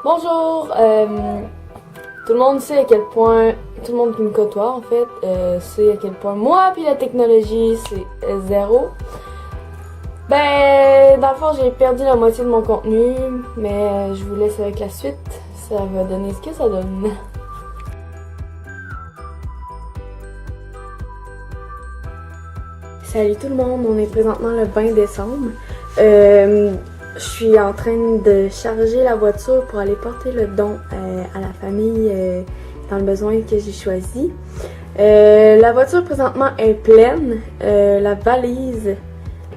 Bonjour! Tout le monde sait à quel point, tout le monde qui me côtoie en fait, sait à quel point moi puis la technologie c'est zéro. Dans le fond j'ai perdu la moitié de mon contenu, mais je vous laisse avec la suite, ça va donner ce que ça donne. Salut tout le monde, on est présentement le 20 décembre. Je suis en train de charger la voiture pour aller porter le don à la famille dans le besoin que j'ai choisi. La voiture présentement est pleine, la valise,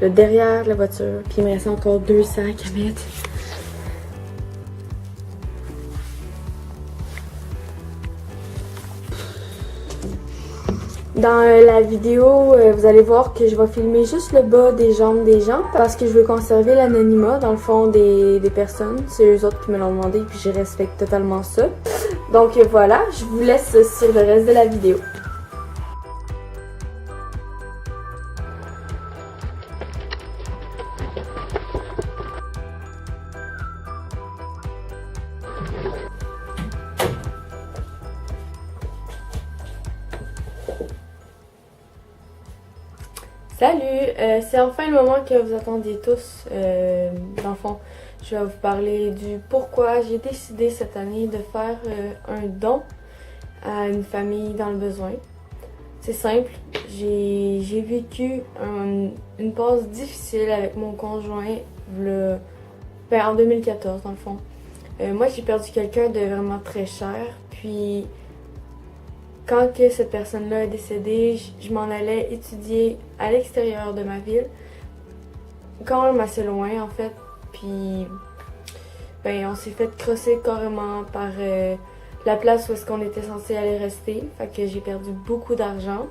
le derrière de la voiture, puis il me reste encore 2 sacs à mettre. Dans la vidéo, vous allez voir que je vais filmer juste le bas des jambes des gens parce que je veux conserver l'anonymat dans le fond des personnes. C'est eux autres qui me l'ont demandé puis je respecte totalement ça. Donc voilà, je vous laisse sur le reste de la vidéo. Salut! C'est enfin le moment que vous attendiez tous. Dans le fond, je vais vous parler du pourquoi j'ai décidé cette année de faire un don à une famille dans le besoin. C'est simple, j'ai vécu une pause difficile avec mon conjoint en 2014 dans le fond. Moi j'ai perdu quelqu'un de vraiment très cher, puis quand que cette personne-là est décédée, je m'en allais étudier à l'extérieur de ma ville, quand même assez loin en fait, puis on s'est fait crosser carrément par la place où est-ce qu'on était censé aller rester, fait que j'ai perdu beaucoup d'argent.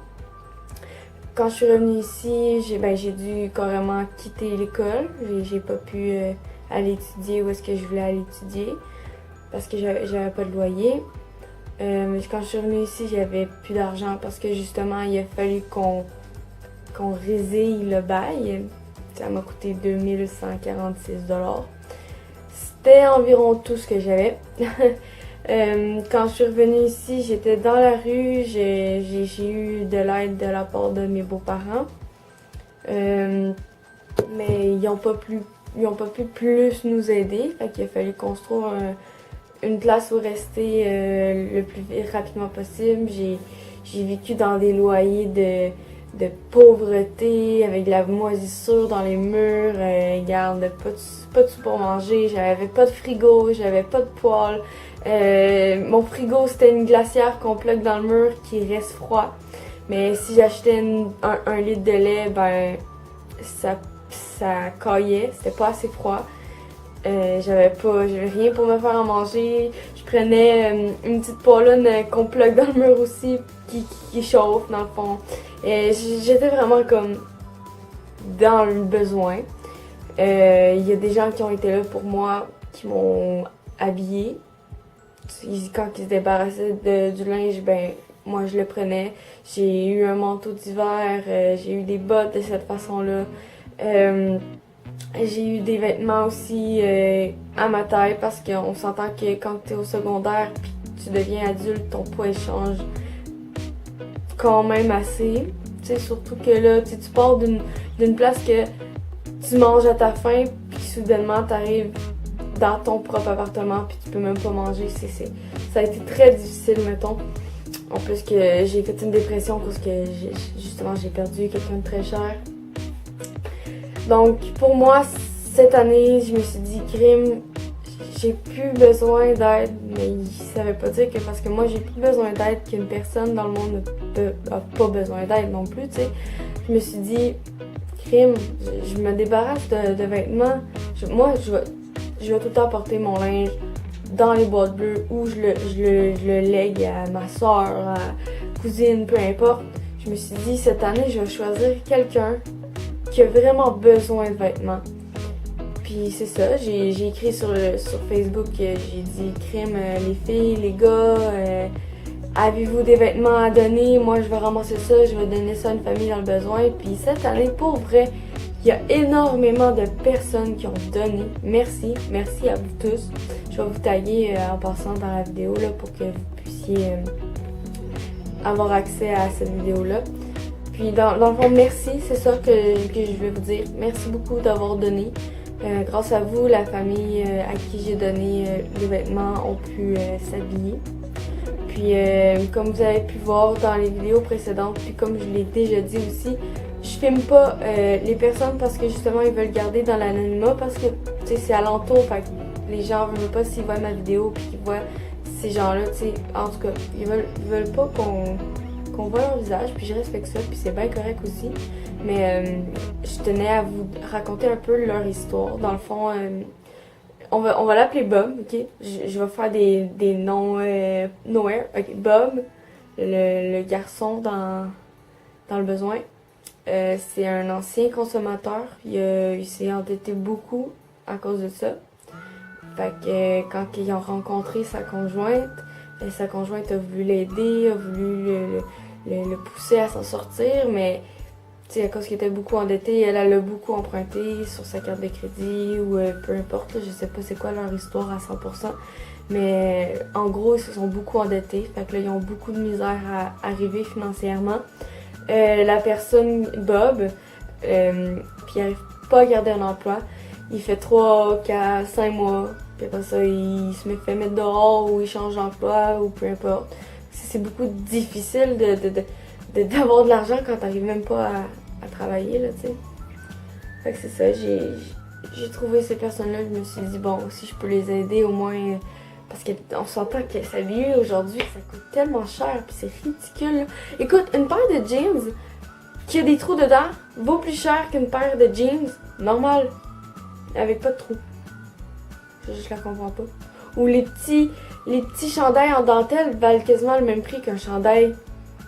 Quand je suis revenue ici, j'ai dû carrément quitter l'école, j'ai pas pu aller étudier où est-ce que je voulais aller étudier, parce que j'avais pas de loyer. Quand je suis revenue ici, j'avais plus d'argent parce que justement, il a fallu qu'on résille le bail. Ça m'a coûté 2146 $. C'était environ tout ce que j'avais. Quand je suis revenue ici, j'étais dans la rue, j'ai eu de l'aide de la part de mes beaux-parents. Mais ils n'ont pas pu plus nous aider, fait qu'il a fallu qu'on se trouve une place où rester le plus rapidement possible. J'ai vécu dans des loyers de pauvreté, avec de la moisissure dans les murs, pas de sous pour manger, j'avais pas de frigo, j'avais pas de poêle. Mon frigo c'était une glacière qu'on plug dans le mur qui reste froid. Mais si j'achetais un litre de lait, ça caillait, c'était pas assez froid. J'avais rien pour me faire à manger. Je prenais une petite poêlonne qu'on plug dans le mur aussi qui chauffe dans le fond. J'étais vraiment comme dans le besoin. Il y a des gens qui ont été là pour moi, qui m'ont habillée. Quand ils se débarrassaient du linge, moi je le prenais. J'ai eu un manteau d'hiver, j'ai eu des bottes de cette façon-là. J'ai eu des vêtements aussi à ma taille parce qu'on s'entend que quand tu es au secondaire puis tu deviens adulte, ton poids il change quand même assez. T'sais, surtout que là, tu pars d'une place que tu manges à ta faim puis soudainement tu arrives dans ton propre appartement puis tu peux même pas manger. Ça a été très difficile, mettons. En plus que j'ai fait une dépression parce que justement j'ai perdu quelqu'un de très cher. Donc, pour moi, cette année, je me suis dit, crime, j'ai plus besoin d'aide, mais ça veut pas dire que parce que moi, j'ai plus besoin d'aide qu'une personne dans le monde n'a pas besoin d'aide non plus, tu sais. Je me suis dit, crime, je me débarrasse de vêtements. Je vais tout le temps porter mon linge dans les boîtes bleues ou je le lègue à ma soeur, à cousine, peu importe. Je me suis dit, cette année, je vais choisir quelqu'un qui a vraiment besoin de vêtements. Puis c'est ça, j'ai écrit sur Facebook, j'ai dit crime, les filles, les gars, avez-vous des vêtements à donner? Moi je vais ramasser ça, je vais donner ça à une famille dans le besoin. Puis cette année, pour vrai, Il y a énormément de personnes qui ont donné. Merci, merci à vous tous. Je vais vous taguer en passant dans la vidéo là, pour que vous puissiez avoir accès à cette vidéo-là. Puis dans le fond, merci, c'est ça que je vais vous dire. Merci beaucoup d'avoir donné. Grâce à vous, la famille à qui j'ai donné les vêtements ont pu s'habiller. Puis comme vous avez pu voir dans les vidéos précédentes, puis comme je l'ai déjà dit aussi, je filme pas les personnes parce que justement ils veulent garder dans l'anonymat parce que c'est alentour, fait que les gens veulent pas s'ils voient ma vidéo puis qu'ils voient ces gens-là, en tout cas, ils veulent pas qu'on voit leur visage, puis je respecte ça, puis c'est bien correct aussi. Mais je tenais à vous raconter un peu leur histoire. Dans le fond, on va l'appeler Bob, ok? Je vais faire des noms nowhere. Ok, Bob, le garçon dans le besoin. C'est un ancien consommateur. Il s'est endetté beaucoup à cause de ça. Fait que quand ils ont rencontré sa conjointe a voulu l'aider, a voulu le pousser à s'en sortir, mais à cause qu'il était beaucoup endetté, elle a beaucoup emprunté sur sa carte de crédit ou peu importe, là, je sais pas c'est quoi leur histoire à 100%, mais en gros ils se sont beaucoup endettés, fait que là ils ont beaucoup de misère à arriver financièrement. La personne Bob, puis il n'arrive pas à garder un emploi, il fait 3, 4, 5 mois, puis après ça il se fait mettre dehors ou il change d'emploi ou peu importe. C'est beaucoup difficile d'avoir de l'argent quand t'arrives même pas à travailler, là, tu sais. Fait que c'est ça, j'ai trouvé ces personnes-là, je me suis dit, bon, si je peux les aider, au moins, parce qu'on s'entend que s'habiller aujourd'hui, ça coûte tellement cher, puis c'est ridicule, là. Écoute, une paire de jeans qui a des trous dedans vaut plus cher qu'une paire de jeans normale, avec pas de trous. Je la comprends pas. Ou les petits chandails en dentelle valent quasiment le même prix qu'un chandail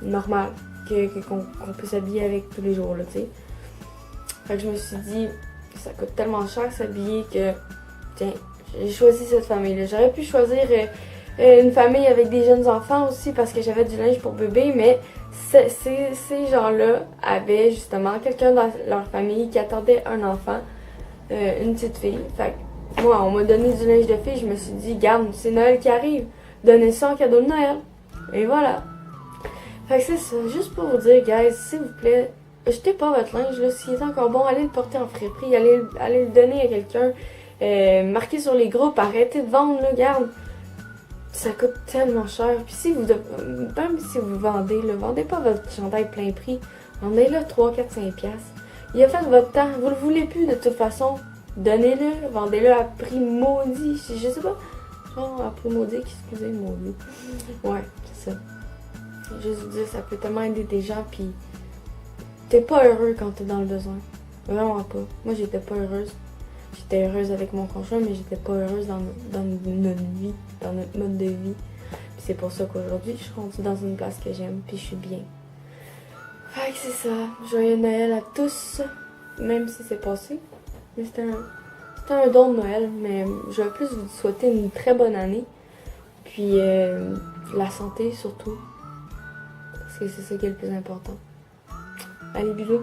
normal qu'on peut s'habiller avec tous les jours, là, tu sais. Fait que je me suis dit que ça coûte tellement cher s'habiller que, tiens, j'ai choisi cette famille-là. J'aurais pu choisir une famille avec des jeunes enfants aussi parce que j'avais du linge pour bébé, mais ces gens-là avaient justement quelqu'un dans leur famille qui attendait un enfant, une petite fille. Fait que moi, on m'a donné du linge de fille, je me suis dit, garde, c'est Noël qui arrive, donnez ça en cadeau de Noël. Et voilà. Fait que c'est ça, juste pour vous dire, guys, s'il vous plaît, jetez pas votre linge, là, s'il est encore bon, allez le porter en friperie, allez le donner à quelqu'un, marquez sur les groupes, arrêtez de vendre, là, garde. Ça coûte tellement cher, puis même si vous vendez, là, vendez pas votre chandail plein prix, vendez-le 3, 4, 5 piastres. Il a fait votre temps, vous le voulez plus de toute façon, donnez-le, vendez-le à prix maudit, je sais pas, genre à prix maudit, excusez, maudit. Ouais, c'est ça. Juste vous dire, ça peut tellement aider des gens, puis t'es pas heureux quand t'es dans le besoin. Vraiment pas. Moi, j'étais pas heureuse. J'étais heureuse avec mon conjoint, mais j'étais pas heureuse dans notre vie, dans notre mode de vie. Puis c'est pour ça qu'aujourd'hui, je suis rendue dans une place que j'aime, puis je suis bien. Fait que c'est ça. Joyeux Noël à tous, même si c'est passé. Mais c'était un don de Noël, mais je vais plus vous souhaiter une très bonne année. Puis la santé surtout. Parce que c'est ça qui est le plus important. Allez, bisous!